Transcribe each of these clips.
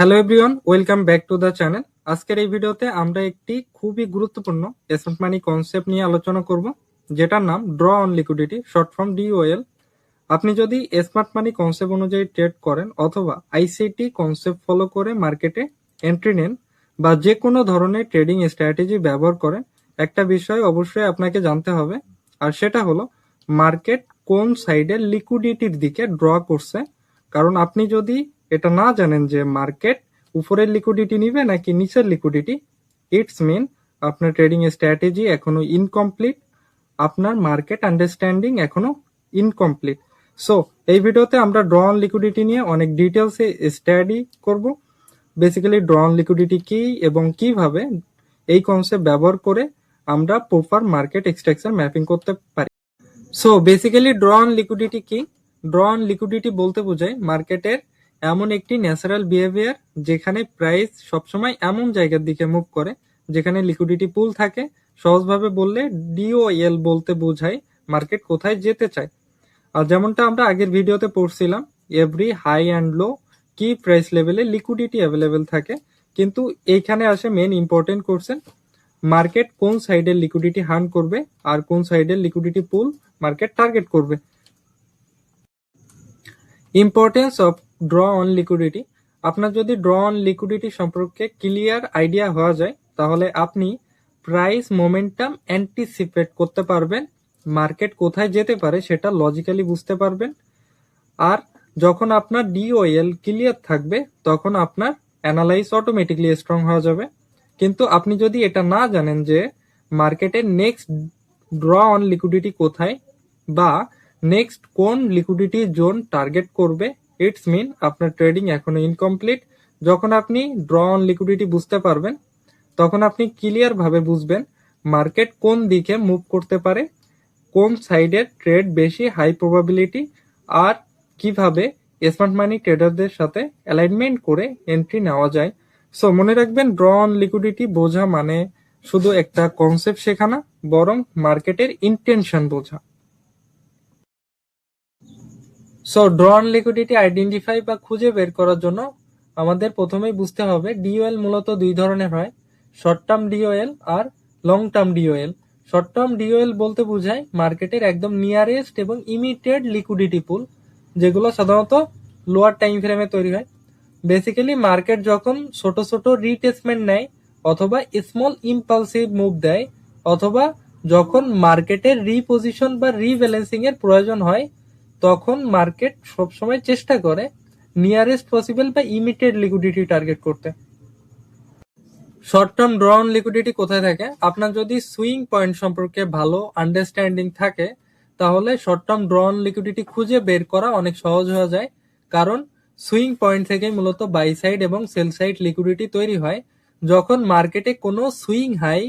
Hello everyone, welcome back to the channel. আজকের এই ভিডিওতে আমরা একটি খুবই গুরুত্বপূর্ণ স্মার্ট মানি কনসেপ্ট নিয়ে আলোচনা করব, যেটার নাম draw on liquidity, short form DOL. আপনি যদি স্মার্ট মানি কনসেপ্ট অনুযায়ী ট্রেড করেন অথবা আইসিটি কনসেপ্ট ফলো করে মার্কেটে এন্ট্রি নেন বা যে কোনো ধরনের ট্রেডিং স্ট্র্যাটেজি ব্যবহার করেন, একটা বিষয় অবশ্যই আপনাকে জানতে হবে, আর সেটা হলো মার্কেট কোন সাইডে লিকুইডিটির দিকে ড্র করছে। কারণ আপনি যদি এটা না জানেন যে মার্কেট উপরের লিকুইডিটি নিবে নাকি নিচের লিকুইডিটি, ইটস মিন আপনার ট্রেডিং স্ট্র্যাটেজি এখনো ইনকমপ্লিট, আপনার মার্কেট আন্ডারস্ট্যান্ডিং এখনো ইনকমপ্লিট। সো এই ভিডিওতে আমরা ড্র অন লিকুইডিটি নিয়ে অনেক ডিটেলসে স্টাডি করব। বেসিক্যালি ড্র অন লিকুইডিটি কি এবং কিভাবে এই কনসেপ্ট ব্যবহার করে আমরা প্রপার মার্কেট এক্সট্রাকশন ম্যাপিং করতে পারি। So basically draw on liquidity কি? ড্র অন লিকুইডিটি বলতে বোঝায় মার্কেটের এমন একটি ন্যাচারাল বিহেভিয়ার যেখানে প্রাইস সবসময় এমন জায়গার দিকে মুভ করে যেখানে লিকুইডিটি পুল থাকে। সহজভাবে বললে ডিওএল বলতে বোঝায় মার্কেট কোথায় যেতে চায়। আর যেমনটা আমরা আগের ভিডিওতে পড়ছিলাম, এভরি হাই অ্যান্ড লো কি প্রাইস লেভেলে লিকুইডিটি অ্যাভেলেবেল থাকে। কিন্তু এইখানে আসে মেন ইম্পর্টেন্ট কোশ্চেন, মার্কেট কোন সাইডের লিকুইডিটি হান্ট করবে আর কোন সাইডের লিকুইডিটি পুল মার্কেট টার্গেট করবে। Importance of draw on liquidity. আপনার যদি ড্র অন লিকুইডিটি সম্পর্কে ক্লিয়ার আইডিয়া হওয়া যায়, তাহলে আপনি প্রাইস মোমেন্টাম অ্যান্টিসিপেট করতে পারবেন, মার্কেট কোথায় যেতে পারে সেটা লজিক্যালি বুঝতে পারবেন। আর যখন আপনার ডিওএল ক্লিয়ার থাকবে তখন আপনার অ্যানালাইজ অটোমেটিকলি স্ট্রং হয়ে যাবে। কিন্তু আপনি যদি এটা না জানেন যে মার্কেটের নেক্সট ড্র অন লিকুইডিটি কোথায় বা নেক্সট কোন লিকুইডিটি জোন টার্গেট করবে, ইটস মিন আপনার ট্রেডিং এখনো ইনকমপ্লিট। যখন আপনি ড্র অন লিকুইডিটি বুঝতে পারবেন তখন আপনি ক্লিয়ার ভাবে বুঝবেন মার্কেট কোন দিকে মুভ করতে পারে, কোন সাইডের ট্রেড বেশি হাই প্রবাবিলিটি, আর কিভাবে স্মার্ট মানি ট্রেডারদের সাথে অ্যালাইনমেন্ট করে এন্ট্রি নেওয়া যায়। সো মনে রাখবেন, ড্র অন লিকুইডিটি বোঝা মানে শুধু একটা কনসেপ্ট শেখা না, বরং মার্কেটের ইন্টেনশন বোঝা। So draw on liquidity identify বা খুঁজে বের করার জন্য আমাদের প্রথমেই বুঝতে হবে ডিওএল মূলত দুই ধরনের হয়, শর্ট টার্ম ডিওএল আর লং টার্ম ডিওএল। শর্ট টার্ম ডিওএল বলতে বোঝায় মার্কেটের একদম নিয়ারেস্ট এবং ইমিডিয়েট লিকুইডিটি পুল, যেগুলো সাধারণত লোয়ার টাইম ফ্রেমে তৈরি হয়। বেসিক্যালি মার্কেট যখন ছোট ছোট রিটেসমেন্ট নেয় অথবা স্মল ইম্পালসিভ মুভ দেয় অথবা যখন মার্কেটের রিপোজিশন বা রিব্যালেন্সিং এর প্রয়োজন হয়, তখন মার্কেট সবসময় চেষ্টা করে নিয়ারেস্ট পসিবল বা ইমিডিয়েট লিকুইডিটি টার্গেট করতে। Short term draw on liquidity কোথায় থাকে? আপনার যদি সুইং পয়েন্ট সম্পর্কে ভালো আন্ডারস্ট্যান্ডিং থাকে তাহলে short term draw on liquidity খুঁজে বের করা অনেক সহজ হয়ে যায়, কারণ সুইং পয়েন্ট থেকে মূলত বাই সাইড এবং সেল সাইড লিকুইডিটি তৈরি হয়। যখন মার্কেটে কোনো সুইং হাই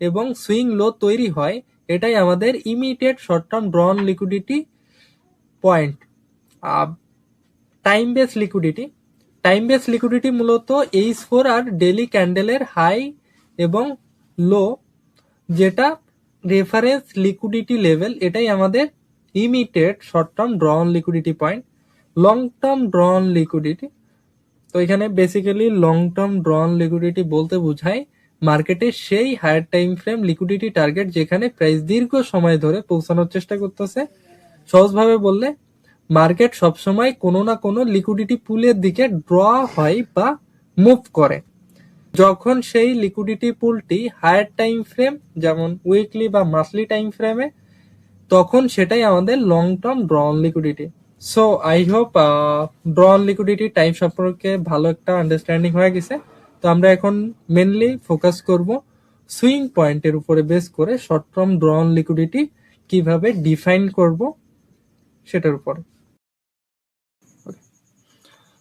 এবং সুইং লো তৈরি হয়, এটাই আমাদের immediate short term draw on liquidity point. Time base liquidity. Time base liquidity মূলত H4 আর ডেলি ক্যান্ডেলের হাই এবং লো, যেটা রেফারেন্স লিকুইডিটি লেভেল, এটাই আমাদের immediate short term draw on liquidity point. Long term draw on liquidity, তো এখানে basically long term draw on liquidity বলতে বোঝায় মার্কেটের সেই higher time frame liquidity target যেখানে প্রাইস দীর্ঘ সময় ধরে পৌঁছানোর চেষ্টা করতেছে। সহজভাবে বললে মার্কেট সবসময় কোনো না কোনো লিকুইডিটি পুলের দিকে ড্র হয় বা মুভ করে। যখন সেই লিকুইডিটি পুলটি হায়ার টাইম ফ্রেম যেমন উইকলি বা মান্থলি টাইম ফ্রেমে, তখন সেটাই আমাদের long term draw on liquidity. So I hope draw on liquidity time সম্পর্কে ভালো একটা আন্ডারস্ট্যান্ডিং হয়ে গেছে। তো আমরা এখন মেনলি ফোকাস করব সুইং পয়েন্টের উপরে বেস করে short term draw on liquidity কিভাবে ডিফাইন করব সেটার উপরে।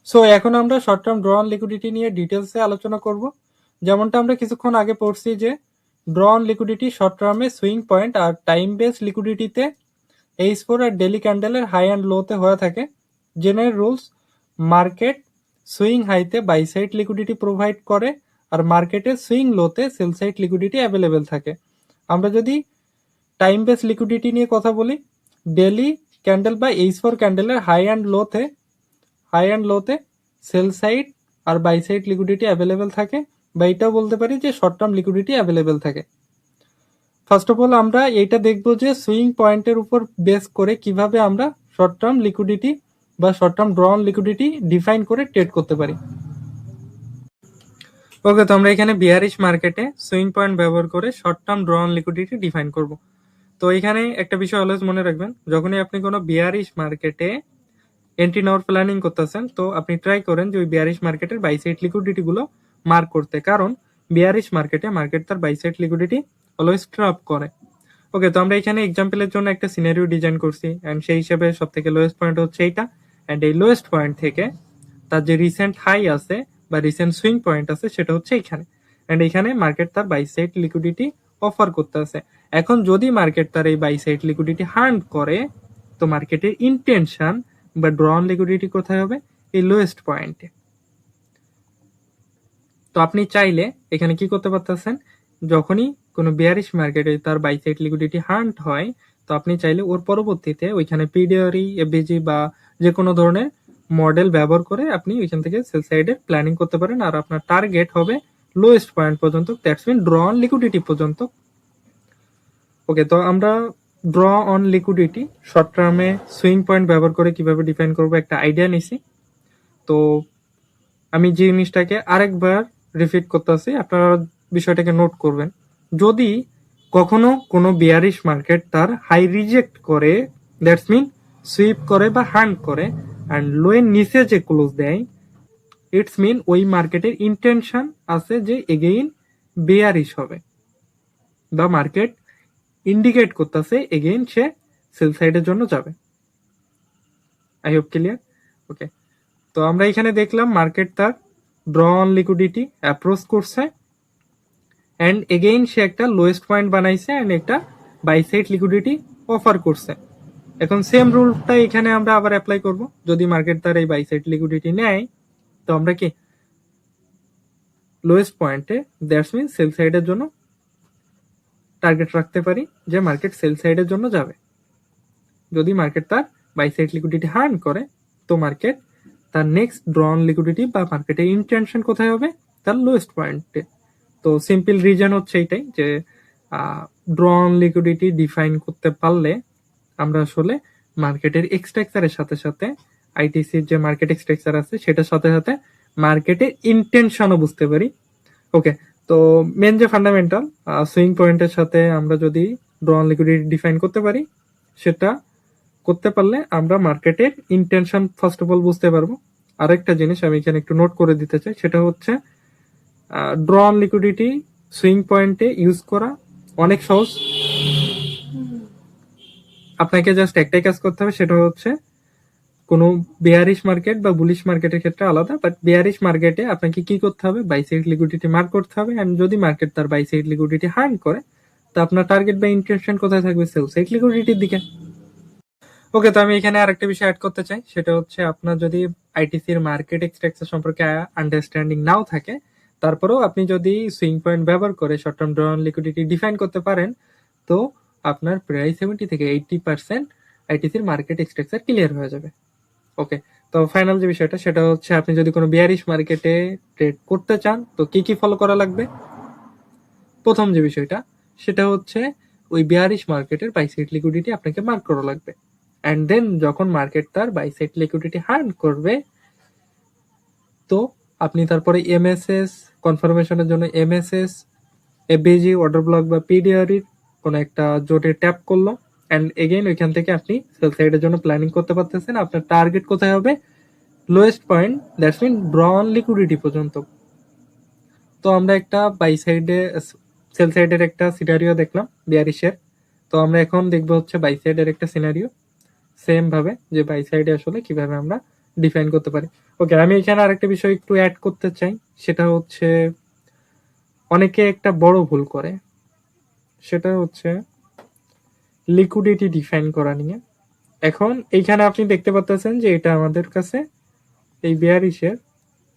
সো এখন আমরা short term draw on liquidity নিয়ে ডিটেলসে আলোচনা করব। যেমনটা আমরা কিছুক্ষণ আগে পড়ছি যে ড্র অন লিকুইডিটি শর্ট টার্মে সুইং পয়েন্ট আর টাইম বেস লিকুইডিটিতে H4 আর ডেলি ক্যান্ডেলের হাই অ্যান্ড লোতে হয়ে থাকে। জেনারেল রুলস, মার্কেট সুইং হাইতে বাই সাইড লিকুইডিটি প্রোভাইড করে আর মার্কেটের সুইং লোতে সেল সাইড লিকুইডিটি অ্যাভেলেবেল থাকে। আমরা যদি টাইম বেস লিকুইডিটি নিয়ে কথা বলি, ডেলি ক্যান্ডেল বা H4 ক্যান্ডেলের হাই অ্যান্ড লোতে সেল সাইড আর বাই সাইড লিকুইডিটি অ্যাভেলেবেল থাকে, বা এটাও বলতে পারি যে শর্ট টার্ম লিকুইডিটি অ্যাভেলেবেল থাকে। ফার্স্ট অফ অল আমরা এইটা দেখবো যে সুইং পয়েন্টের উপর বেস করে কিভাবে আমরা শর্ট টার্ম লিকুইডিটি বা short term draw on liquidity define করে ট্রেড করতে পারি। ওকে, তো আমরা এখানে বিয়ারিশ মার্কেটে সুইং পয়েন্ট ব্যবহার করে short term draw on liquidity define করব। তো এখানে একটা বিষয় অলওয়েজ মনে রাখবেন, যখনই আপনি কোনো বিয়ারিশ মার্কেটে এন্ট্রি নেওয়ার প্ল্যানিং করতেছেন, তো আপনি ট্রাই করেন যে ওই বিয়ারিশ মার্কেটের বাই সাইড লিকুইডিটি গুলো মার্ক করতে, কারণ বিয়ারিশ মার্কেটে মার্কেট তার buy side liquidity always trap করে। ওকে, তো আমরা এখানে এক্সাম্পলের জন্য একটা সিনারিও ডিজাইন করছি, এন্ড সেই হিসেবে সব থেকে লোয়েস্ট পয়েন্ট হচ্ছে এইটা, এন্ড এই লোয়েস্ট পয়েন্ট থেকে তার যে রিসেন্ট হাই আছে বা রিসেন্ট সুইং পয়েন্ট আছে সেটা হচ্ছে এখানে, এন্ড এখানে মার্কেট তার বাই সাইড লিকুইডিটি অফার করতে আছে। এখন যদি মার্কেট তার এই বাই সাইড লিকুইডিটি হান্ট করে, তো মার্কেটের ইন্টেনশন বা ড্র অন লিকুইডিটি কোথায় হবে? এই লোয়েস্ট পয়েন্টে। তো আপনি চাইলে এখানে কি করতে পারতেছেন, যখনই কোনো বিয়ারিশ মার্কেটে তার বাই সাইড লিকুইডিটি হান্ট হয়, তো আপনি চাইলে ওর পরবর্তীতে ওইখানে পিডিআরই, এফবিজি বা যে কোনো ধরনের মডেল ব্যবহার করে আপনি ওইখান থেকে সেল সাইডের প্ল্যানিং করতে পারেন, আর আপনার টার্গেট হবে লোয়েস্ট পয়েন্ট পর্যন্ত, that's mean draw on liquidity পর্যন্ত। ওকে, তো আমরা ড্র অন লিকুইডিটি শর্ট টার্মে সুইং পয়েন্ট ব্যবহার করে কিভাবে ডিফাইন করবো একটা আইডিয়া নিছি। তো আমি যে জিনিসটাকে আরেকবার রিপিট করতেছি, আপনারা বিষয়টাকে নোট করবেন। যদি কখনো কোনো বিয়ারিশ মার্কেট তার হাই রিজেক্ট করে, দ্যাটস মিন সুইপ করে বা হান্ট করে, অ্যান্ড লোয়ের নিচে যে ক্লোজ দেয়, ইটস মিন ওই মার্কেটের ইন্টেনশন আছে যে এগেইন বিয়ারিশ হবে, বা মার্কেট ইন্ডিকেট করতেছে এগেইন সে সেল সাইডের জন্য যাবে। I hope clear. ওকে, তো আমরা এখানে দেখলাম মার্কেট তার ড্র অন লিকুইডিটি অ্যাপ্রোচ করছে, এন্ড এগেইন সে একটা লোয়েস্ট পয়েন্ট বানাইছে এন্ড একটা বাই সাইড লিকুইডিটি অফার করছে। এখন সেম রুলটা এখানে আমরা আবার অ্যাপ্লাই করব। যদি মার্কেট তার এই বাই সাইড লিকুইডিটি নেয়, তো আমরা কি লোয়েস্ট পয়েন্টে, দ্যাটস মিন সেল সাইডের জন্য টার্গেট রাখতে পারি যে মার্কেট সেল সাইডের জন্য যাবে। যদি মার্কেট তার বাই সাইড লিকুইডিটি হার্ন করে, তো মার্কেট তার নেক্সট ড্র অন লিকুইডিটি বা মার্কেটের ইন্টেনশন কোথায় হবে? তার লোয়েস্ট পয়েন্টে। তো সিম্পল রিজন হচ্ছে এইটাই যে ড্র অন লিকুইডিটি ডিফাইন করতে পারলে আমরা আসলে মার্কেটের এক্সট্রাকচারের সাথে সাথে আইটিসির যে মার্কেট এক্সট্রাকচার আছে সেটার সাথে সাথে মার্কেটের ইন্টেনশনও বুঝতে পারি। ওকে, তো মেন যে ফান্ডামেন্টাল সুইং পয়েন্টের সাথে আমরা যদি ড্র অন লিকুইডিটি ডিফাইন করতে পারি, সেটা করতে পারলে আমরা মার্কেটের ইন্টেনশন ফার্স্ট অফ অল বুঝতে পারবো। আরেকটা জিনিস আমি এখানে একটু নোট করে দিতে চাই, সেটা হচ্ছে ড্র অন লিকুইডিটি সুইং পয়েন্টে ইউজ করা অনেক সহজ। আপনাকে জাস্ট একটাই কাজ করতে হবে, সেটা হচ্ছে কোনো বেয়ারিশ মার্কেট বা বুলিশ মার্কেটের ক্ষেত্রে আলাদা, বাট বেয়ারিশ মার্কেটে আপনাকে কি করতে হবে? বাই সাইড লিকুইডিটি মার্ক করতে হবে, এন্ড যদি মার্কেট তার বাই সাইড লিকুইডিটি হার্ন করে, তো আপনার টার্গেট বা ইন্টেনশন কোথায় থাকবে? সেল সাইড লিকুইডিটির দিকে। ওকে, তো আমি এখানে আরেকটা বিষয় অ্যাড করতে চাই, সেটা হচ্ছে আপনার যদি আইটিসির মার্কেট এক্সট্রাকচার সম্পর্কে আন্ডারস্ট্যান্ডিং নাও থাকে, তারপরেও আপনি যদি সুইং পয়েন্ট ব্যবহার করে short term draw on liquidity define করতে পারেন, তো আপনার প্রায় 70 থেকে 80% আইটিসির মার্কেট এক্সট্রাকচার ক্লিয়ার হয়ে যাবে। ওকে, তো ফাইনাল যে বিষয়টা সেটা হচ্ছে আপনি যদি কোনো বিয়ারিশ মার্কেটে ট্রেড করতে চান, তো কি কি ফলো করা লাগবে? প্রথম যে বিষয়টা সেটা হচ্ছে ওই বিয়ারিশ মার্কেটের বাই সাইড লিকুইডিটি আপনাকে মার্ক করা লাগবে, অ্যান্ড দেন যখন মার্কেট তার বাই সাইড লিকুইডিটি হার্ন করবে, তো আপনি তারপরে এমএসএস কনফার্মেশনের জন্য এমএসএস, এফবিজি, অর্ডার ব্লক বা পিডিআরির কোনো একটা জোটে ট্যাপ করলো, অ্যান্ড এগেইন ওইখান থেকে আপনি সেল সাইডের জন্য প্ল্যানিং করতে পারতেছেন। আপনার টার্গেট কোথায় হবে? Lowest point, that's mean draw on liquidity পর্যন্ত। তো আমরা একটা বাই সাইডে সেল সাইডের একটা সিনারিও দেখলাম বিয়ারিশের, তো আমরা এখন দেখবো হচ্ছে বাই সাইডের একটা সিনারিও, সেম ভাবে যে বাই সাইডে আসলে কিভাবে আমরা ডিফাইন করতে পারি। ওকে, আমি এখানে আরেকটা বিষয় একটু অ্যাড করতে চাই, সেটা হচ্ছে অনেকে একটা বড় ভুল করে, সেটা হচ্ছে লিকুইডিটি ডিফাইন করা নিয়ে। এখন এইখানে আপনি দেখতে পাচ্ছেন যে এটা আমাদের কাছে এই বিয়ারিশের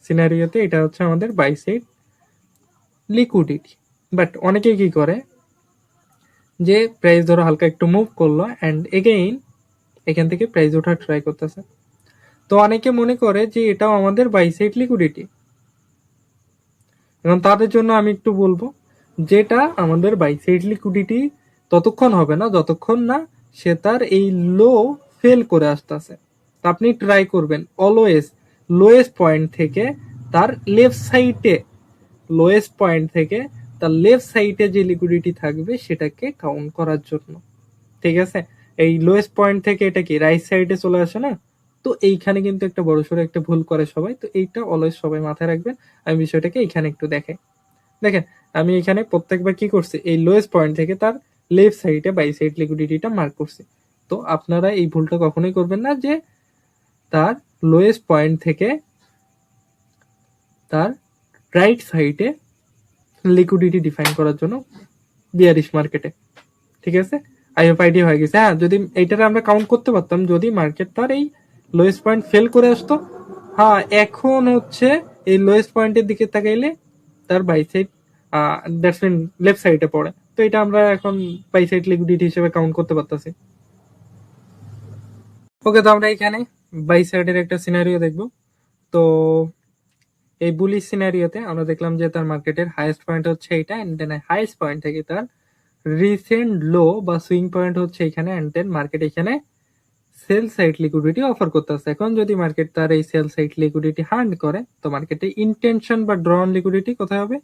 সিনারিওতে এটা হচ্ছে আমাদের বাই সাইড লিকুইডিটি, বাট অনেকে কি করে যে প্রাইস ধরো হালকা একটু মুভ করলো অ্যান্ড এগেইন এখান থেকে প্রাইস ওঠার ট্রাই করতেছে, তো অনেকে মনে করে যে এটাও আমাদের বাই সাইড লিকুইডিটি, এখন তাদের জন্য আমি একটু বলবো, যেটা আমাদের বাই সাইড লিকুইডিটি ততক্ষণ হবে না যতক্ষণ না সে তার এই লো ফেল করে আসতেছে। তা আপনি ট্রাই করবেন অলওয়েজ লোয়েস্ট পয়েন্ট থেকে তার লেফট সাইডে, লোয়েস্ট পয়েন্ট থেকে তার লেফট সাইডে যে লিকুইডিটি থাকবে সেটাকে কাউন্ট করার জন্য। ঠিক আছে, এই লোয়েস্ট পয়েন্ট থেকে এটা কি রাইট সাইডে চলে আসে না, তো এইখানে কিন্তু একটা বড়সড় একটা ভুল করে সবাই, তো এইটা অলওয়েজ সবাই মাথায় রাখবেন। আমি বিষয়টাকে এইখানে একটু দেখাই। দেখেন আমি এখানে প্রত্যেকবার কি করছি, এই লোয়েস্ট পয়েন্ট থেকে তার লেফট সাইডে বাই সাইড লিকুইডিটিটা মার্ক করছি। তো আপনারা এই ভুলটা কখনোই করবেন না যে তার লোয়েস্ট পয়েন্ট থেকে তার রাইট সাইডে লিকুইডিটি ডিফাইন করার জন্য বিয়ারিশ মার্কেটে। ঠিক আছে, আই হোপ আইডিয়া হয়ে গেছে। হ্যাঁ, যদি এইটারে আমরা কাউন্ট করতে পারতাম যদি মার্কেট তার এই লোয়েস্ট পয়েন্ট ফেল করে আসতো। হ্যাঁ, এখন হচ্ছে এই লোয়েস্ট পয়েন্টের দিকে তাকাইলে তার buy side that's mean left সাইডে পড়ে, তো এটা আমরা এখন বাই সাইড লিকুইডিটি হিসেবে কাউন্ট করতে পারতেছি। ওকে, তো আমরা এখানে বাই সাইডের একটা সিনারিও দেখব। তো এই বুলিশ সিনারিওতে আমরা দেখলাম যে তার মার্কেটের হাইয়েস্ট পয়েন্ট হচ্ছে এটা, এন্ড দেন হাইয়েস্ট পয়েন্ট থেকে তার রিসেন্ট লো বা সুইং পয়েন্ট হচ্ছে এখানে, এন্ড দেন মার্কেট এখানে সেল সাইড লিকুইডিটি অফার করতেছে। এখন যদি মার্কেট তার এই সেল সাইড লিকুইডিটি হান্ড করে, তো মার্কেটে ইন্টেনশন বা ড্রন লিকুইডিটি কোথায় হবে,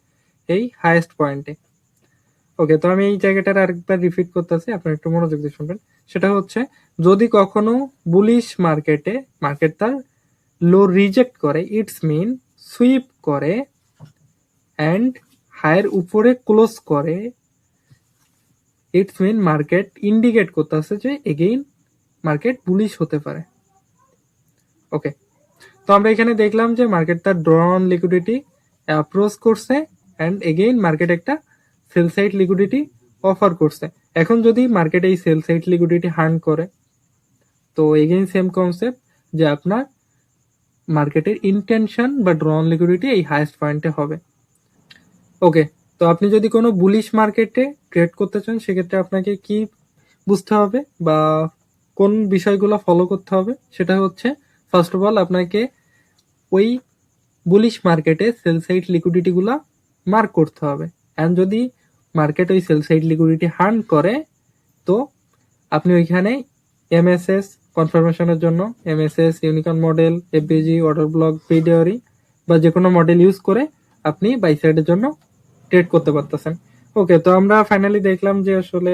এই হাইয়েস্ট পয়েন্টে। ওকে, তো আমি এই জায়গাটার আরেকবার রিপিট করতেছি, আপনারা একটু মনোযোগ দিয়ে শুনবেন। সেটা হচ্ছে যদি কখনো বুলিশ মার্কেটে মার্কেট তার লো রিজেক্ট করে, ইটস মিন সুইপ করে অ্যান্ড হায়ের উপরে ক্লোজ করে, ইটস মিন মার্কেট ইন্ডিকেট করতেছে যে এগেইন মার্কেট বুলিশ হতে পারে। ওকে, তো আমরা এখানে দেখলাম যে মার্কেট তার ড্রন লিকুইডিটি অ্যাপ্রোচ করছে অ্যান্ড এগেইন মার্কেট একটা সেল সাইড লিকুইডিটি অফার করছে। এখন যদি মার্কেট এই সেল সাইড লিকুইডিটি হান্ড করে, তো এগেইন সেম কনসেপ্ট যে আপনার মার্কেটের ইন্টেনশন বা ড্রন লিকুইডিটি এই হাইয়েস্ট পয়েন্টে হবে। ওকে, তো আপনি যদি কোনো বুলিশ মার্কেটে ট্রেড করতে চান সেক্ষেত্রে আপনাকে কি বুঝতে হবে বা কোন বিষয়গুলো ফলো করতে হবে, সেটা হচ্ছে ফার্স্ট অফ অল আপনাকে ওই বুলিশ মার্কেটে সেল সাইড লিকুইডিটি গুলা মার্ক করতে হবে। এন্ড যদি মার্কেট ওই সেল সাইড লিকুইডিটি হান্ড করে, তো আপনি ওইখানে এমএসএস কনফার্মেশনের জন্য MSS, unicorn model, FBG, order block, প্রিডিওরি বা যে কোনো মডেল ইউজ করে আপনি বাই সাইডের জন্য ট্রেড করতে পারতেছেন। ওকে, তো আমরা ফাইনালি দেখলাম যে আসলে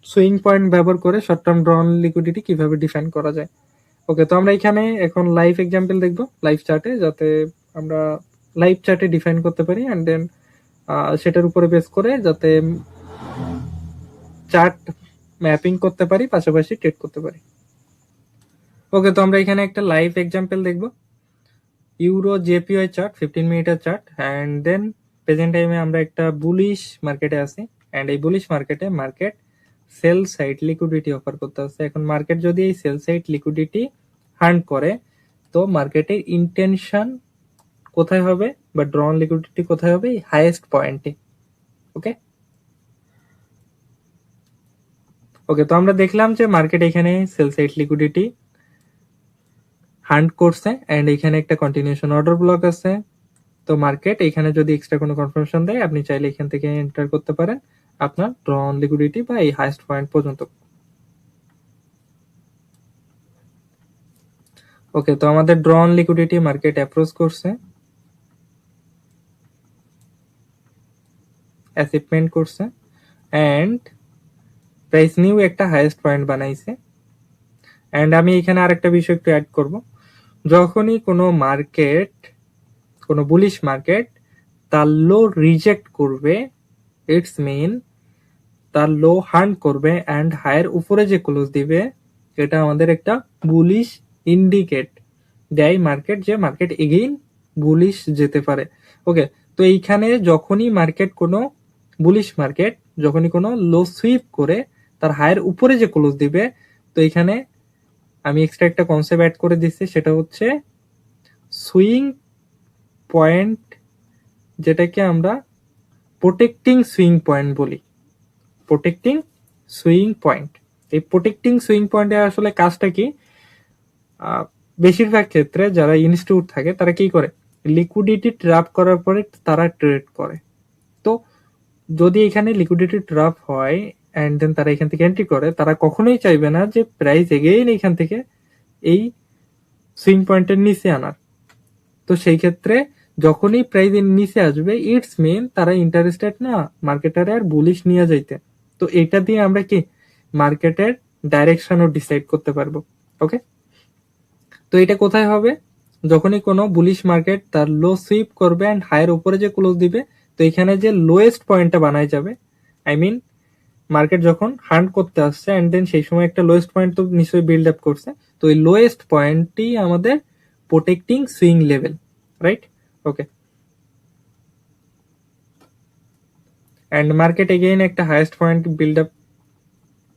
সুইং পয়েন্ট ব্যবহার করে শর্ট টার্ম ড্রন লিকুইডিটি কিভাবে ডিফাইন করা যায়। ওকে, তো আমরা এখানে এখন লাইভ এক্সাম্পল দেখব লাইভ চার্টে, যাতে আমরা লাইভ চার্টে ডিফাইন করতে পারি এন্ড দেন সেটার উপরে বেস করে যাতে চার্ট ম্যাপিং করতে পারি, পাশাপাশি ট্রেড করতে পারি। ওকে, তো আমরা এখানে একটা লাইভ এক্সাম্পল দেখব ইউরো জেপিওয়াই চার্ট, 15 মিনিটের চার্ট, এন্ড দেন প্রেজেন্ট টাইমে আমরা একটা বুলিশ মার্কেটে আছি এন্ড এই বুলিশ মার্কেটে market sell side liquidity offer করতে হচ্ছে। এখন মার্কেট যদি এই সেল সাইড লিকুইডিটি হান্ড করে, তো মার্কেটের ইন্টেনশন কোথায় হবে বা ড্রন লিকুইডিটি কোথায় হবে, এই হাইয়েস্ট পয়েন্টে। ওকে ওকে, তো আমরা দেখলাম যে মার্কেট এখানে সেল সাইড লিকুইডিটি হান্ড করছে এন্ড এখানে একটা কন্টিনিউশন অর্ডার ব্লক আছে। তো মার্কেট এখানে যদি এক্সট্রা কোনো কনফার্মেশন দেয়, আপনি চাইলে এখান থেকে এন্টার করতে পারেন আপনার ড্রন লিকুইডিটি বা এই হাইয়েস্ট পয়েন্ট পর্যন্ত। ওকে, তো আমাদের ড্রন লিকুইডিটি মার্কেট অ্যাপ্রোচ করছে, অ্যাচিভমেন্ট করছে এন্ড প্রাইস নিউ একটা হাইয়েস্ট পয়েন্ট বানাইছে। এন্ড আমি এখানে আরেকটা বিষয় একটু অ্যাড করব, যখনই কোনো মার্কেট, কোনো বুলিশ মার্কেট তার লো রিজেক্ট করবে, ইটস মিন তার লো হান্ড করবে এন্ড হায়ের উপরে যে ক্লোজ দিবে, এটা আমাদের একটা বুলিশ ইন্ডিকেট দেয় মার্কেট, যে মার্কেট এগেইন বুলিশ যেতে পারে। ওকে, তো এইখানে যখনই মার্কেট কোনো বুলিশ মার্কেট যখনই কোনো লো সুইপ করে তার হায়ের উপরে যে ক্লোজ দিবে, তো এখানে আমি এক্সট্রা একটা কনসেপ্ট অ্যাড করে দিচ্ছি, সেটা হচ্ছে সুইং পয়েন্ট, যেটাকে আমরা প্রোটেক্টিং সুইং পয়েন্ট বলি। প্রোটেক্টিং সুইং পয়েন্ট, এই প্রোটেক্টিং সুইং পয়েন্টের আসলে কাজটা কি, বেশিরভাগ ক্ষেত্রে যারা ইনস্টিটিউট থাকে তারা কি করে, লিকুইডিটি ট্র্যাপ করার পরে তারা ট্রেড করে। তো যদি এখানে লিকুইডিটি ট্র্যাপ হয় এন্ড দেন তারা এখান থেকে এন্ট্রি করে, তারা কখনোই চাইবে না যে প্রাইস এগেইন এখান থেকে এই সুইং পয়েন্টের নিচে আনার। তো সেই ক্ষেত্রে যখনই প্রাইস নিচে আসবে, ইটস মিন তারা ইন্টারেস্টেড না মার্কেটারে আর বুলিশ নিয়ে যাইতে। তো এটা দিয়ে আমরা কি মার্কেটের ডাইরেকশনও ডিসাইড করতে পারবো। ওকে, তো এটা কোথায় হবে? যখনই কোনো বুলিশ মার্কেট তার লো সুইপ করবে এন্ড হায়ের উপরে যে ক্লোজ দিবে, তো এখানে যে লোয়েস্ট পয়েন্টটা বানায় যাবে, আই মিন মার্কেট যখন হান্ট করতে আসছে এন্ড দেন সেই সময় একটা লোয়েস্ট পয়েন্ট তো নিশ্চয়ই বিল্ড আপ করছে, তো এই লোয়েস্ট পয়েন্টটি আমাদের protecting swing level, right? Okay, and market again একটা হাইয়েস্ট পয়েন্ট বিল্ড আপ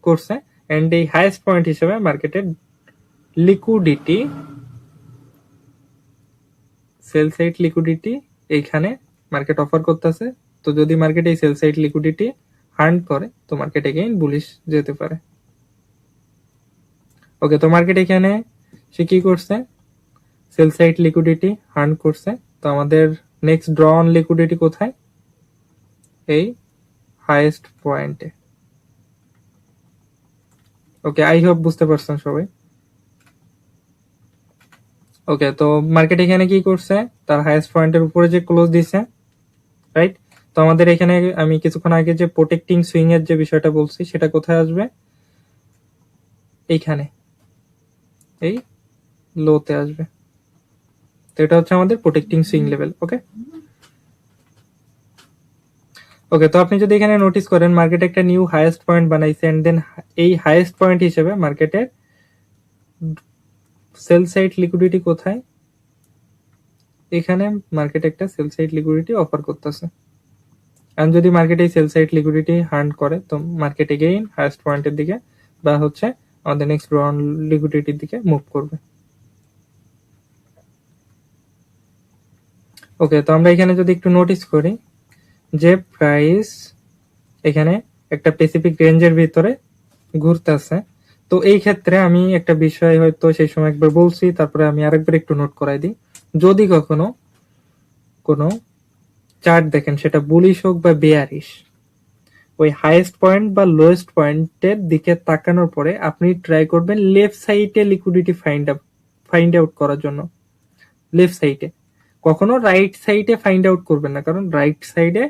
করছে এন্ড এই হাইয়েস্ট পয়েন্ট হিসেবে মার্কেটের লিকুইডিটি, সেল সাইড লিকুইডিটি এইখানে মার্কেট অফার করতেছে। তো যদি মার্কেট এই সেল সাইড লিকুইডিটি হান্ট করে, তো মার্কেট এগেইন বুলিশ যেতে পারে। ওকে, তো মার্কেট এখানে সে কি করছে? সেল সাইড লিকুইডিটি হান্ট করছে। তো আমাদের নেক্সট ড্র অন লিকুইডিটি কোথায়? এই হাইয়েস্ট পয়েন্টে। ওকে, আই হোপ বুঝতে পারছেন সবাই। ওকে, তো মার্কেট এখানে কি করছে? তার হাইয়েস্ট পয়েন্টের উপরে যে ক্লোজ দিছে, রাইট? তো আমাদের এখানে আমি কিছুক্ষণ আগে যে প্রোটেক্টিং সুইং এর যে বিষয়টা বলছি, সেটা কোথায় আসবে? এইখানে, এই লোতে আসবে। তো এটা হচ্ছে আমাদের প্রোটেক্টিং সুইং লেভেল। ওকে, ওকে, তো আপনি যদি এখানে নোটিস করেন মার্কেট একটা নিউ হাইয়েস্ট পয়েন্ট বানাইছে এন্ড দেন এই হাইয়েস্ট পয়েন্ট হিসেবে মার্কেটের সেল সাইড লিকুইডিটি কোথায়? এখানে মার্কেট একটা সেল সাইড লিকুইডিটি অফার করতেছে। আর যদি মার্কেট এই সেল সাইড লিকুইডিটি হান্ট করে, তো মার্কেট এগেইন হাইয়েস্ট পয়েন্টের দিকে বা হচ্ছে আমাদের নেক্সট রাউন্ড লিকুইডিটির দিকে মুভ করবে। ওকে, তো আমরা এখানে যদি একটু নোটিস করি যে প্রাইস এখানে একটা স্পেসিফিক রেঞ্জের ভিতরে ঘুরতেছে, তো এই ক্ষেত্রে আমি একটা বিষয় হয়তো সেই সময় একবার বলছি, তারপরে আমি আরেকবার একটু নোট করাই দিই। যদি কখনো কোনো চার্ট দেখেন, সেটা বুলিশ হোক বা বেয়ারিশ, ওই হাইয়েস্ট পয়েন্ট বা লোয়েস্ট পয়েন্টের দিকে তাকানোর পরে আপনি ট্রাই করবেন লেফট সাইডে লিকুইডিটি ফাইন্ড আউট করার জন্য। লেফট সাইডে, কখনো রাইট সাইডে ফাইন্ড আউট করবেন না, কারণ রাইট সাইডে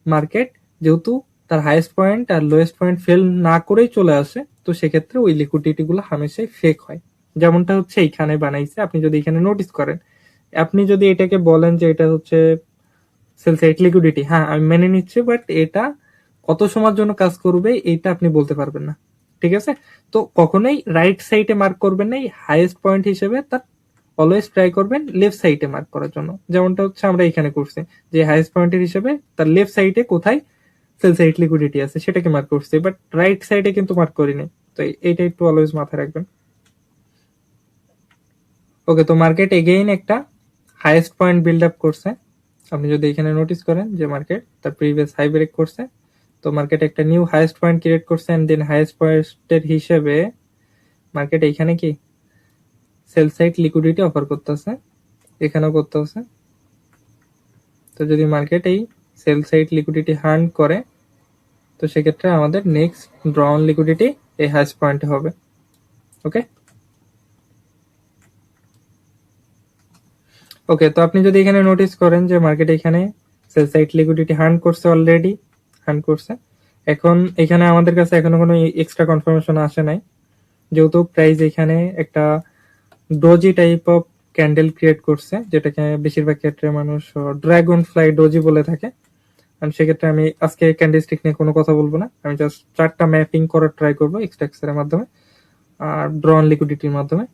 মার্কেট যেহেতু তার হাইয়েস্ট পয়েন্ট আর লোয়েস্ট পয়েন্ট ফেল না করেই চলে আসে, তো সেক্ষেত্রে ওই লিকুইডিটি গুলো হামেশাই ফেক হয়। যেমনটা হচ্ছে এইখানে বানাইছে, আপনি যদি এখানে নোটিস করেন, আপনি যদি এটাকে বলেন যে এটা হচ্ছে সেল সাইড লিকুইডিটি, হ্যাঁ আমি মেনে নিচ্ছি, বাট এটা কত সময়ের জন্য কাজ করবে এটা আপনি বলতে পারবেন না। ঠিক আছে, তো কখনোই রাইট সাইডে মার্ক করবেন না, হাইয়েস্ট পয়েন্ট হিসেবে তার অলওয়েজ ট্রাই করবেন লেফট সাইডে মার্ক করার জন্য। যেমনটা হচ্ছে আমরা এখানে করছি যে হাইয়েস্ট পয়েন্টের হিসেবে তার লেফট সাইডে কোথায় সেল সাইড লিকুইডিটি আছে সেটাকে মার্ক করছি, বাট রাইট সাইডে কিন্তু মার্ক করিনি। তো এইটা একটু অলওয়েজ মাথায় রাখবেন। ওকে, তো মার্কেট এগেইন একটা হাইয়েস্ট পয়েন্ট বিল্ড আপ করছে। আপনি যদি এখানে নোটিস করেন যে মার্কেট তার প্রিভিয়াস হাই ব্রেক করছে, তো মার্কেট একটা নিউ হাইয়েস্ট পয়েন্ট ক্রিয়েট করছে এন্ড দেন হাইয়েস্ট পয়েন্টের হিসেবে মার্কেট এইখানে কি সেল সাইড লিকুইডিটি অফার করতেছে, এখানেও করতেছে। তো যদি মার্কেট এই সেল সাইড লিকুইডিটি হান্ট করে, তো সেক্ষেত্রে আমাদের নেক্সট ড্র অন লিকুইডিটি এই হাইয়েস্ট পয়েন্টে হবে। ওকে, ওকে, তো আপনি যদি এখানে নোটিস করেন যে মার্কেট এখানে সেল সাইড লিকুইডিটি হান্ট করছে, অলরেডি হান্ট করছে। এখন এখানে আমাদের কাছে এখনো কোনো এক্সট্রা কনফার্মেশন আসে নাই, যেহেতু প্রাইস এখানে একটা doji type of candle create করছে, যেটাকে বেশিরভাগ ক্ষেত্রে মানুষ ড্রাগন ফ্লাই ডোজি বলে থাকে। সেক্ষেত্রে আমি আজকে ক্যান্ডেলস্টিক নিয়ে কোনো কথা বলবো না, আমি জাস্ট চারটা ম্যাপিং করার ট্রাই করবো এক্সট্রাক্সের মাধ্যমে আর ড্র অন লিকুইডিটির মাধ্যমে।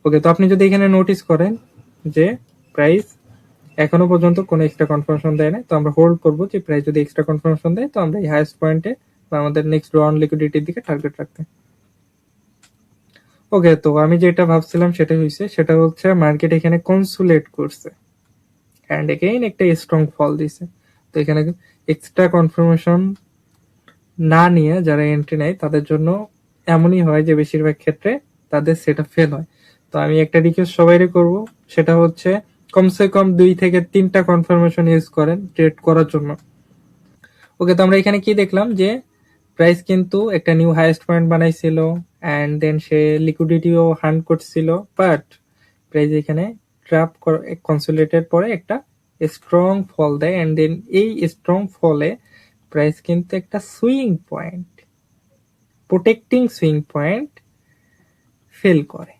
ওকে, তো আপনি যদি এখানে নোটিস করেন যে প্রাইস এখনো পর্যন্ত কোনো এক্সট্রা কনফার্মেশন দেয় না, তো আমরা হোল্ড করবো যে প্রাইস যদি এক্সট্রা কনফার্মেশন দেয়, তো আমরা এই হাইয়েস্ট পয়েন্টে বা আমাদের নেক্সট ড্র অন লিকুইডিটির দিকে টার্গেট রাখতে। ওকে, তো আমি যেটা ভাবছিলাম সেটা হয়েছে, সেটা হচ্ছে মার্কেট এখানে কনসুলেট করছে এন্ড এগেইন একটা স্ট্রং ফল দিছে। তো এখানে এক্সট্রা কনফার্মেশন না নিয়ে যারা এন্ট্রি নেয় তাদের জন্য এমনই হয় যে বেশিরভাগ ক্ষেত্রে তাদের সেটা ফেল হয়। তো আমি একটা রিকোয়েস্ট সবাইকে করব, সেটা হচ্ছে কমসে কম 2 থেকে 3টা কনফার্মেশন ইউজ করেন ট্রেড করার জন্য। ওকে, তো আমরা এখানে কি দেখলাম যে প্রাইস কিন্তু একটা নিউ হাইয়েস্ট পয়েন্ট বানাইছিল এন্ড দেন সে লিকুইডিটিও হান্ট করছিল, বাট প্রাইস এখানে ট্র্যাপ কনসোলিডেটেড পরে একটা স্ট্রং ফল দেয় এন্ড দেন এই স্ট্রং ফলে প্রাইস কিন্তু একটা swing point, protecting swing point fail করে।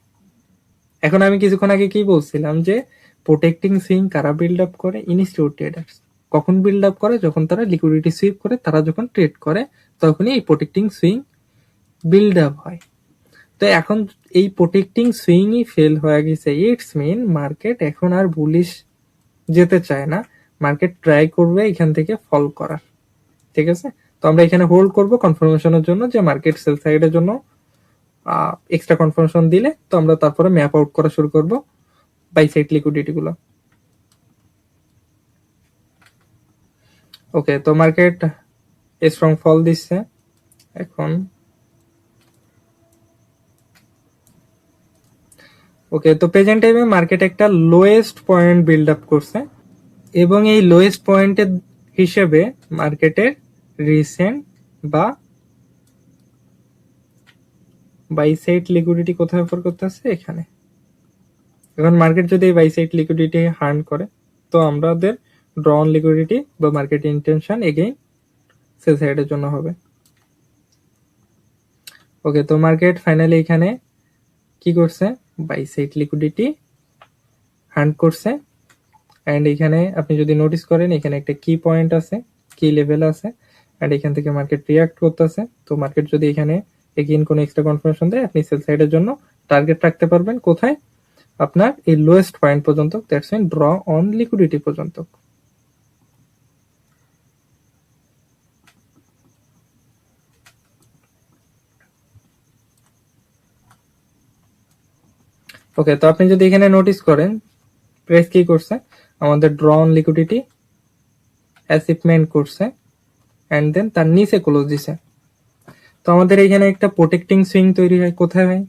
এখন আমি কিছুক্ষণ আগে কি বলছিলাম যে প্রোটেক্টিং সুইং কারা বিল্ড আপ করে? Institute traders. কখন বিল্ড আপ করে? যখন তারা লিকুইডিটি সুইপ করে, তারা যখন ট্রেড করে তখনই এই প্রোটেক্টিং সুইং বিল্ড আপ হয়। তো এখন এই প্রোটেক্টিং সুইংই ফেল হয়ে গেছে, ইটস মিন মার্কেট এখন আর বুলিশ যেতে চায় না, মার্কেট ট্রাই করবে এখান থেকে ফল করার। ঠিক আছে, তো আমরা এখানে হোল্ড করব কনফার্মেশনের জন্য যে মার্কেট সেল সাইডের জন্য এক্সট্রা কনফার্মেশন দিলে তো আমরা তারপরে ম্যাপ আউট করা শুরু করব বাই সাইড লিকুইডিটি গুলো। ওকে, তো মার্কেট স্ট্রং ফল দিচ্ছে এখন। ওকে, তো প্রেজেন্ট টাইমে মার্কেট একটা লোয়েস্ট পয়েন্ট বিল্ড আপ করছে এবং এই লোয়েস্ট পয়েন্টের হিসেবে মার্কেটের রিসেন্ট বা বাই সাইড লিকুইডিটি কোথায় অফার করতেছে? এখানে। এখন মার্কেট যদি বাই সাইড লিকুইডিটি হার্ন করে তো আমাদের ড্র অন লিকুইডিটি বা মার্কেট ইন্টেনশন এগেইন সেল সাইডের জন্য হবে। ওকে, তো মার্কেট ফাইনালি এখানে কি করছে? বাই সাইড লিকুইডিটি হান্ট করছে এন্ড এখানে আপনি যদি নোটিস করেন এখানে একটা কি পয়েন্ট আছে, কি লেভেল আছে এন্ড এখান থেকে মার্কেট রিঅ্যাক্ট করতেছে। তো মার্কেট যদি এখানে এগেইন কোনো এক্সট্রা কনফার্মেশন দেয় আপনি সেল সাইডের জন্য টার্গেট রাখতে পারবেন কোথায়? আপনার এই লোয়েস্ট পয়েন্ট পর্যন্ত, that's mean draw on liquidity পর্যন্ত। ওকে, তো আপনি যদি এখানে নোটিস করেন প্রাইস কি করছে? আমাদের ড্র অন লিকুইডিটি অ্যাচিভমেন্ট করছে এন্ড দেন তার নিচে ক্লোজ দিছে। তো আমাদের এখানে একটা প্রোটেক্টিং সুইং তৈরি হয় কোথায় হয়?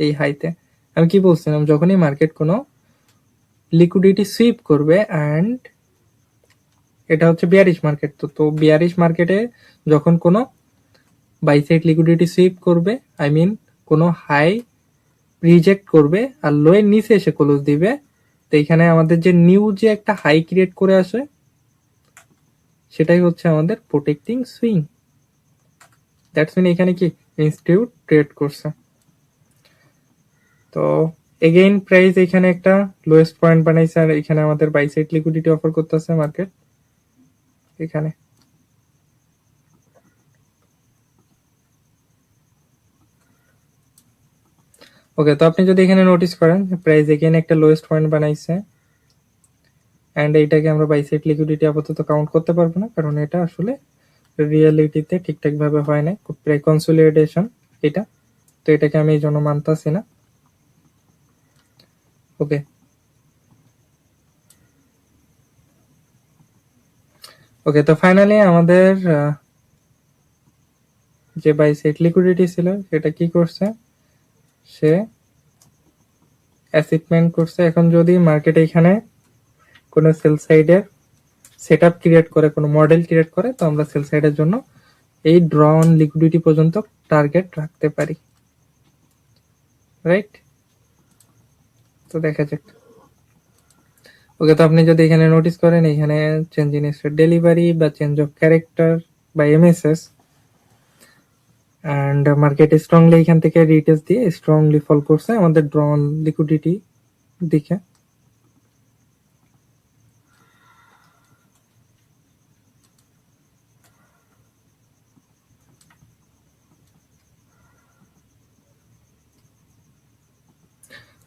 এই হাইতে। আমি কি বলছিলাম, যখনই মার্কেট কোনো লিকুইডিটি সুইপ করবে এন্ড এটা হচ্ছে বিয়ারিশ মার্কেট, তো বিয়ারিশ মার্কেটে যখন কোনো বাই সাইড লিকুইডিটি সুইপ করবে, আই মিন কোনো হাই রিজেক্ট করবে আর লো এর নিচে এসে ক্লোজ দিবে, তো এখানে আমাদের যে নিউ যে একটা হাই ক্রিয়েট করে আসে সেটাই হচ্ছে আমাদের প্রোটেক্টিং সুইং। দ্যাটস মিন এখানে কি ইনস্টিটিউট ট্রেড করছে। তো এগেইন প্রাইস এখানে একটা লোয়েস্ট পয়েন্ট বানাইছে আর এখানে আমাদের বাই সাইড লিকুইডিটি অফার করতেছে মার্কেট এখানে। ওকে, তো আপনি যদি এখানে নোটিস করেন প্রাইস এখানে একটা লোয়েস্ট পয়েন্ট বানাইছে এন্ড এইটাকে আমরা বাই সাইড লিকুইডিটি আপাতত কাউন্ট করতে পারবো না, কারণ এটা আসলে রিয়েলিটিতে ঠিকঠাক ভাবে হয় না, প্রায় কনসোলিডেশন এটা, তো এটাকে আমি এই জন্য মানতাছি না। ওকে, ওকে, তো ফাইনালি আমাদের যে বাই সাইড লিকুইডিটি ছিল সেটা কি করছে? সে অ্যাচিভমেন্ট করছে। এখন যদি মার্কেট এখানে কোনো সেল সাইডের সেটআপ ক্রিয়েট করে, কোনো মডেল ক্রিয়েট করে, তো আমরা সেল সাইডের জন্য এই ড্র অন লিকুইডিটি পর্যন্ত টার্গেট রাখতে পারি, রাইট? তো দেখা যাক। ওকে, তো আপনি যদি এখানে নোটিস করেন এখানে চেঞ্জ ইন ডেলিভারি বা চেঞ্জ অফ ক্যারেক্টার বা এমএসএস এন্ড মার্কেট স্ট্রংলি এখান থেকে রিটেস্ট দিয়ে স্ট্রংলি ফল করছে আমাদের ড্র অন লিকুইডিটি দিকে।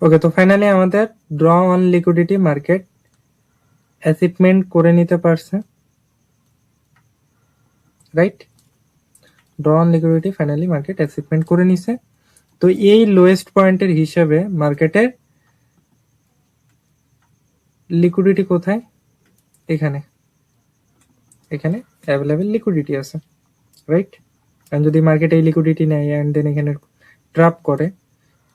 ওকে, তো ফাইনালি আমাদের draw on liquidity market achievement করে নিতে পারছে, right? Draw on liquidity finally market achievement করে নিছে। তো এই লোয়েস্ট পয়েন্টের হিসাবে মার্কেটের লিকুইডিটি কোথায়? এখানে, এখানে অ্যাভেলেবেল লিকুইডিটি আছে, রাইট? কারণ যদি মার্কেট এই লিকুইডিটি নেয় এন্ড দেন এখানে ট্র্যাপ করে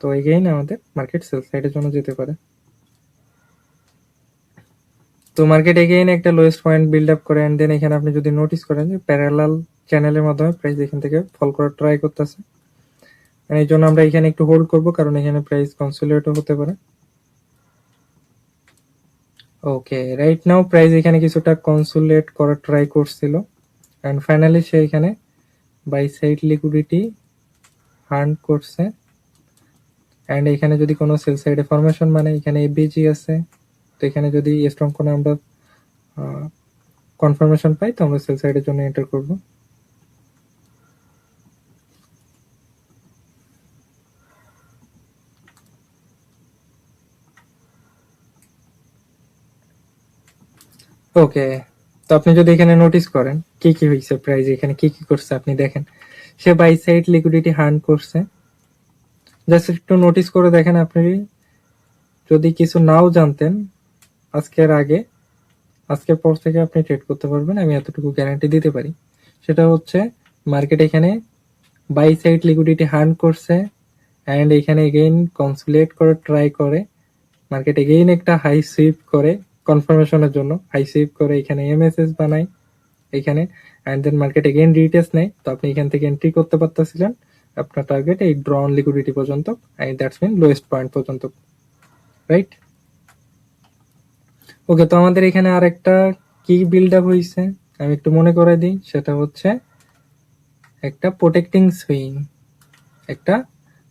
তো এগেইন আমাদের মার্কেট সেল সাইডের জন্য যেতে পারে। তো মার্কেট এগেইন একটা লোয়েস্ট পয়েন্ট বিল্ড আপ করে, এন্ড দেন এখানে আপনি যদি নোটিস করেন যে প্যারালাল চ্যানেলের মাধ্যমে প্রাইস এখান থেকে ফল করার ট্রাই করতেছে, এই জন্য আমরা এখানে একটু হোল্ড করব, কারণ এখানে প্রাইস কনসোলিডেটও হতে পারে। ওকে, রাইট নাও প্রাইস এখানে কিছুটা কনসোলিডেট করার ট্রাই করছিল, এন্ড ফাইনালি সে এখানে বাই সাইড লিকুইডিটি হান্ট করছে, এন্ড এখানে যদি কোনো সেল সাইডে ফরমেশন মানে এখানে এবিজি আছে, তো এখানে যদি স্ট্রং কোনো আমরা কনফার্মেশন পাই তো আমরা সেল সাইডের জন্য এন্টার করব। ওকে, তো আপনি যদি এখানে নোটিস করেন কি কি হয়েছে, প্রাইস এখানে কি কি করছে আপনি দেখেন, সে বাই সাইড লিকুইডিটি হান্ট করছে। জাস্ট একটু নোটিস করে দেখেন, আপনি যদি কিছু নাও জানতেন আজকের আগে, আজকের পর থেকে আপনি ট্রেড করতে পারবেন, আমি এতটুকু গ্যারান্টি দিতে পারি। সেটা হচ্ছে মার্কেট এখানে বাই সাইড লিকুইডিটি হান্ট করছে, এন্ড এখানে এগেইন কনসোলিডেট করে ট্রাই করে, মার্কেট এগেইন একটা হাই সুইপ করে কনফার্মেশনের জন্য, হাই সুইপ করে এখানে এমএসএস বানায় এখানে, and then market again retest নেয়, তো আপনি এখান থেকে এন্ট্রি করতে পারতেছিলেন আপনার টার্গেট এই ড্র অন লিকুইডিটি পর্যন্ত, and that's mean lowest point পর্যন্ত, রাইট? ওকে, তো আমাদের এখানে আরেকটা কি বিল্ড আপ হয়েছে আমি একটু মনে করে দিই, সেটা হচ্ছে একটা প্রোটেক্টিং সুইং, একটা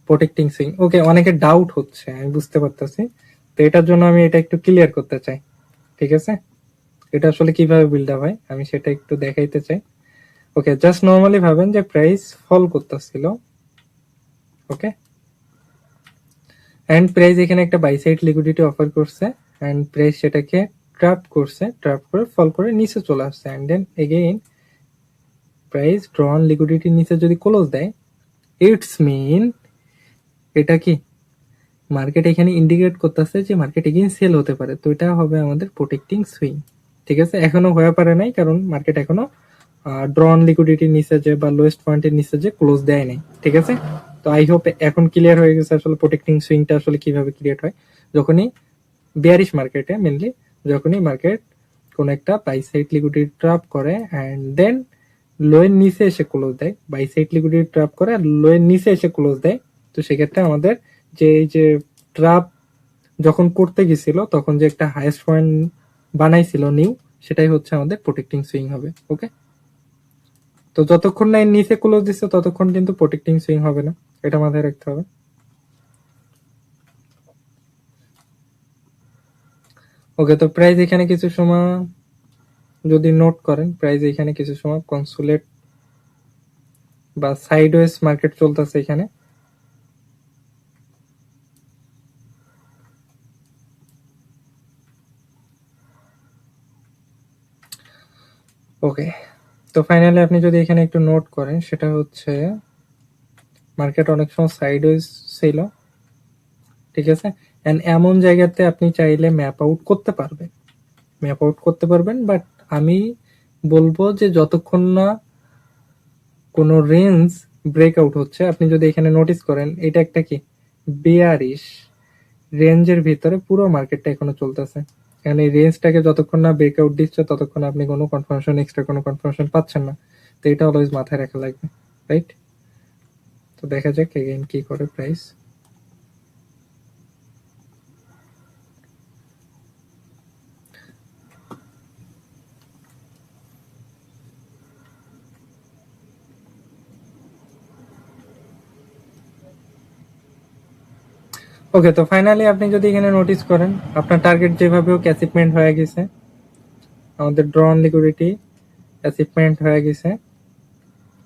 প্রোটেক্টিং সুইং। ওকে, অনেকে ডাউট হচ্ছে আমি বুঝতে পারতেছি, তো এটার জন্য আমি এটা একটু ক্লিয়ার করতে চাই, ঠিক আছে? এটা আসলে কিভাবে বিল্ড আপ হয় আমি সেটা একটু দেখাইতে চাই। ওকে, জাস্ট নর্মালি ভাবেন যে প্রাইস ফল করতেছিল, ওকে, এন্ড প্রাইস এখানে একটা বাই সাইড লিকুইডিটি অফার করছে, এন্ড প্রাইস সেটাকে ট্র্যাপ করছে, ট্র্যাপ করে ফল করে নিচে চলে আসছে, and then again price draw on liquidity নিচে যদি ক্লোজ দেয়, ইটস মিন এটা কি মার্কেট এখানে ইন্ডিকেট করতেছে যে মার্কেট এগেইন সেল হতে পারে, তো এটা হবে আমাদের প্রোটেক্টিং সুইং, ঠিক আছে? এখনো হয়ে পারে নাই, কারণ মার্কেট এখনো ড্র অন লিকুইডিটির নিচে যে বা লোয়েস্ট পয়েন্টের নিচে যে ক্লোজ দেয় নাই, ঠিক আছে? তো আই হোপ এখন ক্লিয়ার হয়ে গেছে আসলে প্রোটেক্টিং সুইংটা আসলে কিভাবে ক্রিয়েট হয়। যখনই বিয়ারিশ মার্কেটে মেনলি, যখনই মার্কেট কোন একটা বাই সাইড লিকুইডিটি ট্র্যাপ করে এন্ড দেন লোয়ের নিচে এসে ক্লোজ দেয়, বাই সাইড লিকুইডিটি ট্র্যাপ করে আর লোয়ের নিচে এসে ক্লোজ দেয়, তো সেক্ষেত্রে আমাদের যে এই যে ট্র্যাপ যখন করতে গেছিল তখন যে একটা হাইয়েস্ট পয়েন্ট বানাইছিল নিউ, সেটাই হচ্ছে আমাদের প্রোটেক্টিং সুইং হবে। ওকে, তো যতক্ষণ না এর নিচে ক্লোজ দিচ্ছে ততক্ষণ কিন্তু প্রোটেক্টিং সুইং হবে না, এটা মাথায় রাখতে হবে। ওকে, তো প্রাইস এখানে কিছু সময় যদি নোট করেন, প্রাইস এখানে কিছু সময় কনসোলেট বা সাইডওয়েজ মার্কেট চলতেছে এখানে, ওকে, তো ফাইনালি আপনি যদি এখানে একটু নোট করেন, সেটা হচ্ছে মার্কেট অনেক সময় সাইডওয়েজ ছিল, ঠিক আছে? এন্ড এমন জায়গাতে আপনি চাইলে ম্যাপ আউট করতে পারবেন, ম্যাপ আউট করতে পারবেন, বাট আমি বলবো যে যতক্ষণ না কোনো রেঞ্জ ব্রেকআউট হচ্ছে, আপনি যদি এখানে নোটিস করেন এটা একটা কি বেয়ারিশ রেঞ্জের ভিতরে পুরো মার্কেটটা এখনো চলতেছে, কারণ এই রেঞ্জটাকে যতক্ষণ না ব্রেকআউট দিচ্ছে ততক্ষণ আপনি কোনো কনফার্মেশন, এক্সট্রা কোনো কনফার্মেশন পাচ্ছেন না, তো এটা অলওয়েজ মাথায় রাখা লাগবে, রাইট? তো দেখা যাক এগেইন কি করে প্রাইস। ওকে, তো ফাইনালি আপনি যদি এখানে নোটিস করেন আপনার টার্গেট যেভাবে হোক অ্যাচিভমেন্ট হয়ে গেছে, আমাদের ড্র অন লিকুইডিটি অ্যাচিভমেন্ট হয়ে গেছে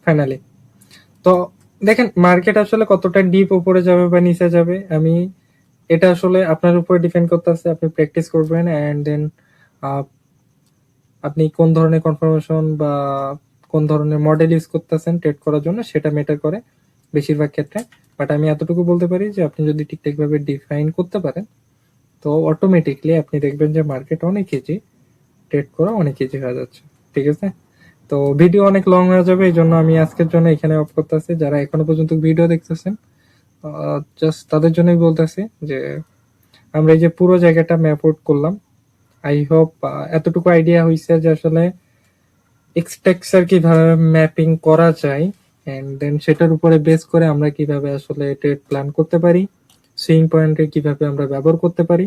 ফাইনালি। তো দেখেন মার্কেট আসলে কতটা ডিপ উপরে যাবে বা নিচে যাবে, আমি এটা আসলে আপনার উপরে ডিপেন্ড করতেছে, আপনি প্র্যাকটিস করবেন এন্ড দেন আপনি কোন ধরনের কনফার্মেশন বা কোন ধরনের মডেল ইউজ করতেছেন ট্রেড করার জন্য, সেটা ম্যাটার করে বেশিরভাগ ক্ষেত্রে। বাট আমি এতটুকু বলতে পারি যে আপনি যদি ঠিকঠাক ভাবে ডিফাইন করতে পারেন তো অটোমেটিকলি আপনি দেখবেন যে মার্কেট অনেক ইজি, ট্রেড করা অনেক ইজি হয়ে যাচ্ছে, ঠিক আছে? তো ভিডিও অনেক লং হয়ে যাবে, এই জন্য আমি আজকের জন্য এখানে অফ করতেছি। যারা এখনো পর্যন্ত ভিডিও দেখতেছেন জাস্ট তাদের জন্যই বলতেছি যে আমরা এই যে পুরো জায়গাটা ম্যাপ আউট করলাম, আই হোপ এতটুকু আইডিয়া হয়েছে যে আসলে এক্সটেক্সার কিভাবে ম্যাপিং করা যায়, এন্ড দেন সেটার উপরে বেস করে আমরা কিভাবে আসলে ট্রেড প্ল্যান করতে পারি, সুইং পয়েন্টে কিভাবে আমরা ব্যবহার করতে পারি,